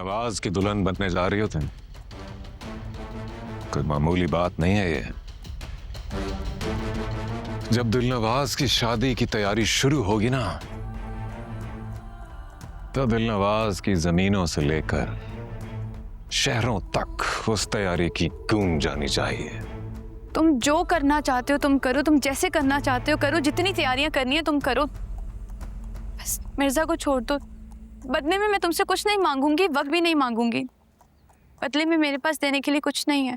दिलनवाज की दुल्हन बनने जा रही हो तुम। कोई मामूली बात नहीं है ये। जब दिलनवाज की शादी की तैयारी शुरू होगी ना, तो दिलनवाज की जमीनों से लेकर शहरों तक उस तैयारी की गूंज जानी चाहिए। तुम जो करना चाहते हो तुम करो, तुम जैसे करना चाहते हो करो, जितनी तैयारियां करनी है तुम करो, बस मिर्जा को छोड़ दो। बदले में मैं तुमसे कुछ नहीं मांगूंगी, वक्त भी नहीं मांगूंगी। बदले में मेरे पास देने के लिए कुछ नहीं है।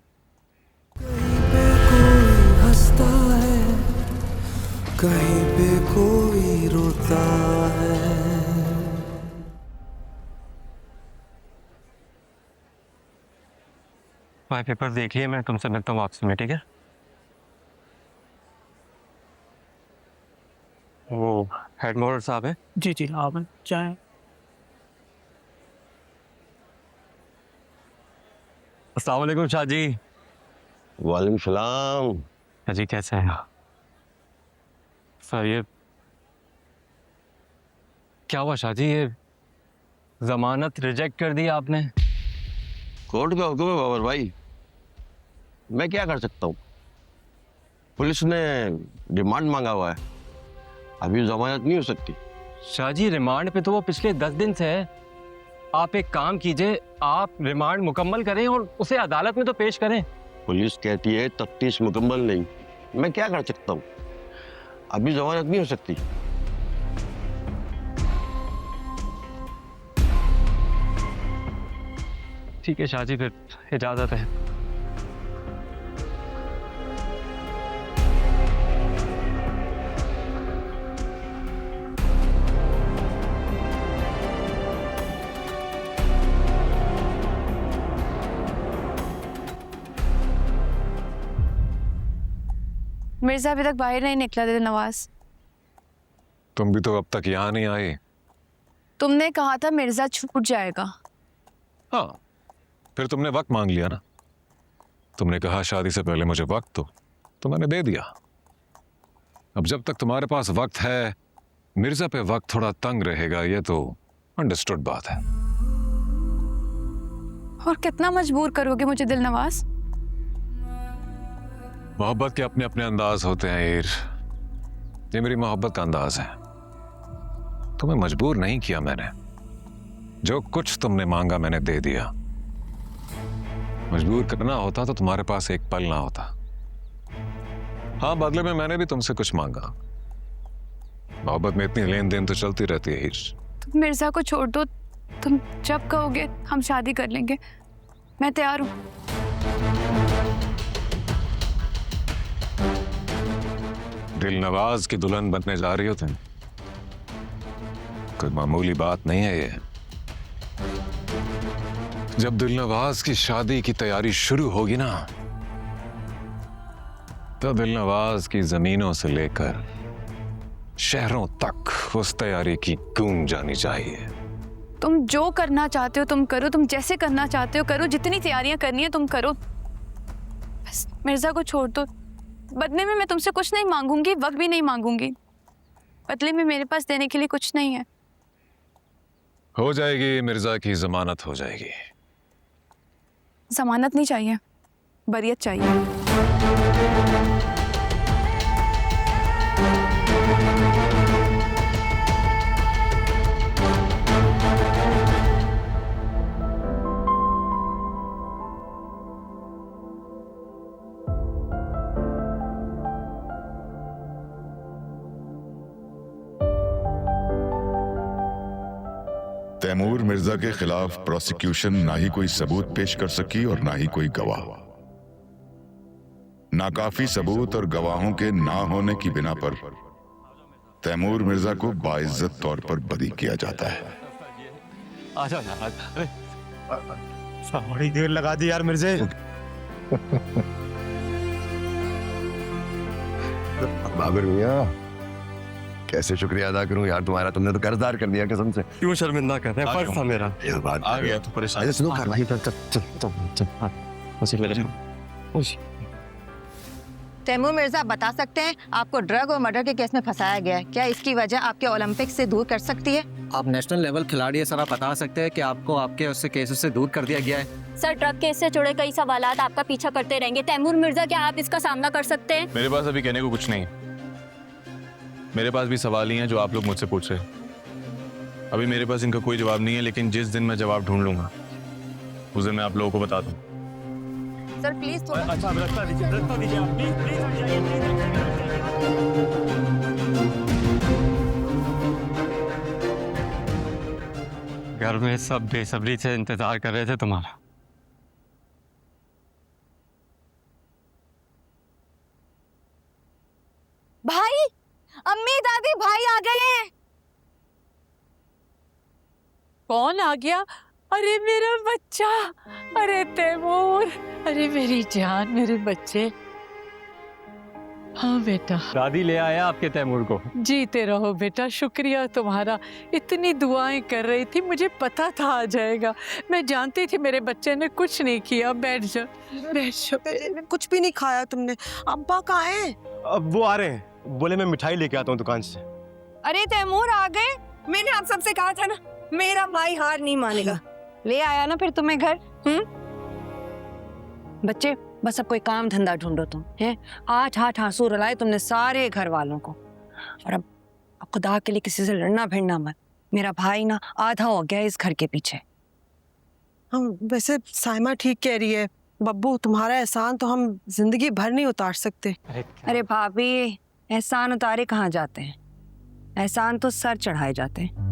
कहीं पे कोई हंसता है, कहीं पे कोई रोता है। भाई पेपर देखिए, मैं तुमसे मिलता हूँ वापसी में, ठीक है? वो हेड मोहर साहब है? जी जी हाँ मैं चाहें। अस्सलाम वालेकुम शाह जी। वालेकुम सलाम। शाह जी कैसे हैं? सर ये क्या हुआ शाह जी? ये जमानत रिजेक्ट कर दी आपने? कोर्ट का हुक्म है बाबर भाई, मैं क्या कर सकता हूँ। पुलिस ने डिमांड मांगा हुआ है, अभी जमानत नहीं हो सकती। शाह जी रिमांड पे तो वो पिछले 10 दिन से है। आप एक काम कीजिए, आप रिमांड मुकम्मल करें और उसे अदालत में तो पेश करें। पुलिस कहती है तफ्तीश मुकम्मल नहीं, मैं क्या कर सकता हूँ, अभी जमानत नहीं हो सकती। ठीक है शाह जी, फिर इजाजत है। मिर्जा अभी तक बाहर नहीं निकला दिलनवाज। तुम भी तो अब तक यहाँ नहीं आई। तुमने कहा था मिर्जा छूट जाएगा। हाँ, फिर तुमने वक्त मांग लिया ना। तुमने कहा शादी से पहले मुझे वक्त दो, तो मैंने दे दिया। अब जब तक तुम्हारे पास वक्त है, मिर्जा पे वक्त थोड़ा तंग रहेगा, ये तो अंडरस्टूड बात है। और कितना मजबूर करोगे मुझे दिलनवाज? मोहब्बत के अपने अपने अंदाज होते हैं ईर। ये मेरी मोहब्बत का अंदाज है। तुम्हें मजबूर नहीं किया मैंने। जो कुछ तुमने मांगा मैंने दे दिया। मजबूर करना होता तो तुम्हारे पास एक पल ना होता। हाँ, बदले में मैंने भी तुमसे कुछ मांगा। मोहब्बत में इतनी लेन देन तो चलती रहती है हीर। तुम मिर्जा को छोड़ दो। तुम जब कहोगे हम शादी कर लेंगे, मैं तैयार हूँ। दिलनवाज की दुल्हन बनने जा रही हो तुम। कोई मामूली बात नहीं है ये। जब दिलनवाज की शादी की तैयारी शुरू होगी ना, तो दिलनवाज की जमीनों से लेकर शहरों तक उस तैयारी की गूंज जानी चाहिए। तुम जो करना चाहते हो तुम करो, तुम जैसे करना चाहते हो करो, जितनी तैयारियां करनी है तुम करो, बस मिर्जा को छोड़ दो। बदले में मैं तुमसे कुछ नहीं मांगूंगी, वक्त भी नहीं मांगूंगी। बदले में मेरे पास देने के लिए कुछ नहीं है। हो जाएगी, मिर्जा की जमानत हो जाएगी। जमानत नहीं चाहिए, बरियत चाहिए। तैमूर मिर्जा के खिलाफ प्रोसिक्यूशन ना ही कोई सबूत पेश कर सकी और ना ही कोई गवाह। नाकाफी सबूत और गवाहों के ना होने की बिना पर तैमूर मिर्जा को बाइज्जत तौर पर बरी किया जाता है। आ जाओ यार, अरे बड़ी देर लगा दी यार मिर्जे। बाबर मियाँ, कैसे शुक्रिया अदा करूं यार तुम्हारा, तुमने तो कर्जदार कर दिया कसम से। क्यों शर्मिंदा कर रहे हैं? फर्ज था मेरा। ये बात आ गया तो परेशान। सुनो कार्रवाई चल चल चल चल, हाँ उसी पे ले उसी। तैमूर मिर्जा, बता सकते हैं आपको ड्रग और मर्डर के केस में फंसाया गया है, क्या इसकी वजह आपके ओलंपिक से दूर कर सकती है? आप नेशनल लेवल खिलाड़ी है सर, आप बता सकते हैं कि आपको आपके उससे केसेस से दूर कर दिया गया है? सर ट्रक केस से जुड़े कई सवालात आपका पीछा करते रहेंगे। तैमूर मिर्जा, क्या आप इसका सामना कर सकते हैं? मेरे पास अभी कहने को कुछ नहीं। मेरे पास भी सवाल ही हैं जो आप लोग मुझसे पूछ रहे हैं। अभी मेरे पास इनका कोई जवाब नहीं है, लेकिन जिस दिन मैं जवाब ढूंढ लूंगा उस दिन मैं आप लोगों को बता दूं। सर प्लीज थोड़ा अच्छा रास्ता दीजिए आप, प्लीज प्लीज हट जाइए, प्लीज हट जाइए। घर में सब बेसब्री से इंतजार कर रहे थे तुम्हारा। भाई, अम्मी दादी भाई आ गए हैं। कौन आ गया? अरे मेरा बच्चा, अरे तैमूर, अरे मेरी जान, मेरे बच्चे। हाँ बेटा। दादी ले आया आपके तैमूर को। जीते रहो बेटा, शुक्रिया तुम्हारा। इतनी दुआएं कर रही थी, मुझे पता था आ जाएगा। मैं जानती थी मेरे बच्चे ने कुछ नहीं किया। बैठ जा, बैठ जा। कुछ भी नहीं खाया तुमने। अब्बा कहाँ हैं? अब वो आ रहे हैं, बोले मैं मिठाई लेके आता हूँ दुकान से। अरे तैमूर आ गए? मैंने आप सबसे कहा था ना, मेरा भाई हार नहीं मानेगा। ले आया ना फिर तुम्हें घर। बच्चे बस अब कोई काम धंधा ढूंढो तुम, हैं? 8 आंसू रुलाए तुमने सारे घर वालों को, और अब खुदा के लिए किसी से लड़ना भिड़ना मत। मेरा भाई ना आधा हो गया इस घर के पीछे। हम वैसे साइमा ठीक कह रही है बब्बू, तुम्हारा एहसान तो हम जिंदगी भर नहीं उतार सकते। अरे भाभी, एहसान उतारे कहाँ जाते हैं? एहसान तो सर चढ़ाए जाते हैं।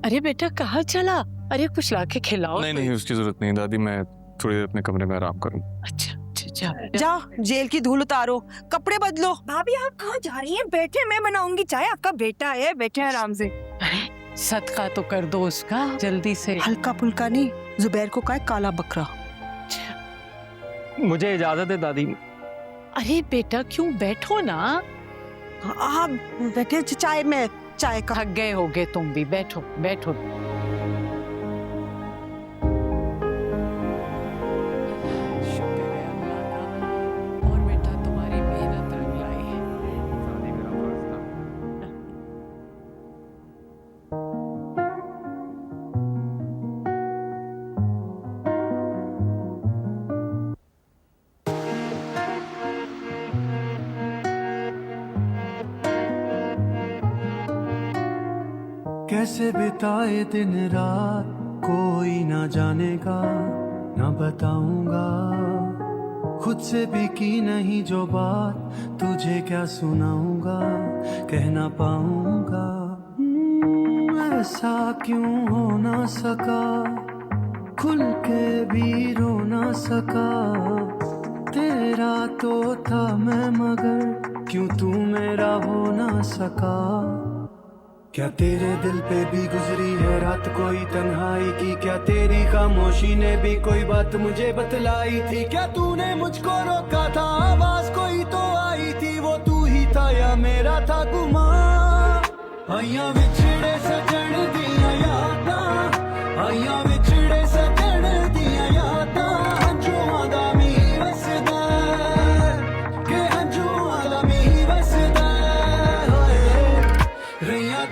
अरे बेटा कहाँ चला? अरे कुछ लाके खिलाओ। नहीं उसकी जरूरत नहीं दादी, मैं थोड़ी देर अपने कमरे में आराम करूँ। अच्छा जा जा, जेल की धूल उतारो, कपड़े बदलो। भाभी आप कहाँ जा रही हैं? बैठे, मैं बनाऊंगी चाय। आपका बेटा है, बैठे आराम से। अरे सदका तो कर दो उसका जल्दी से। हल्का फुल्का नहीं, जुबैर को कहा काला बकरा। मुझे इजाजत है दादी। अरे बेटा क्यों, बैठो ना। आप बैठे, चाय में चाय का। थक गए होगे तुम भी, बैठो बैठो। शुक्र है अल्लाह का, और बेटा तुम्हारी मेहनत रंग लाई है। कैसे बिताए दिन रात कोई ना जानेगा, ना बताऊंगा। खुद से भी की नहीं जो बात, तुझे क्या सुनाऊंगा, कह ना पाऊंगा। ऐसा क्यों हो ना सका, खुल के भी रो ना सका। तेरा तो था मैं मगर, क्यों तू मेरा हो ना सका। क्या तेरे दिल पे भी गुजरी है रात कोई तन्हाई की? क्या तेरी खामोशी ने भी कोई बात मुझे बतलाई थी? क्या तूने मुझको रोका था, आवाज कोई तो आई थी, वो तू ही था या मेरा था गुमा। आइया विछड़े सजन दिया यादा, आइया विछड़े सजन दिया यादा। हंजुआं दा मीं वसदा के हंजुआं दा मीं वसदा। रैया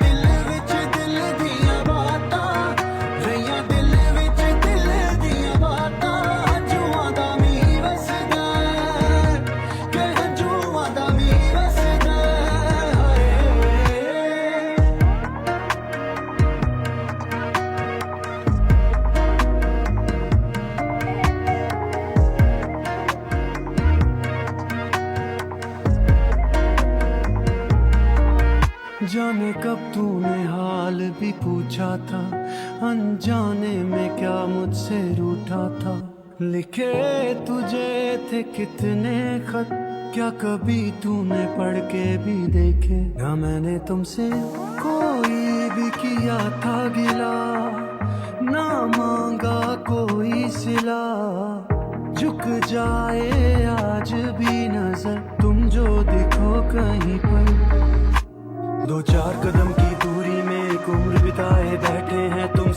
जाने कब तूने हाल भी पूछा था, अनजाने में क्या मुझसे रूठा था। लिखे तुझे थे कितने खत, क्या कभी तूने पढ़ के भी देखे? ना मैंने तुमसे कोई भी किया था गिला, ना मांगा कोई सिला। झुक जाए आज भी नजर, तुम जो दिखो कहीं पर। 2-4 कदम की दूरी में एक उम्र बिताए बैठे हैं तुम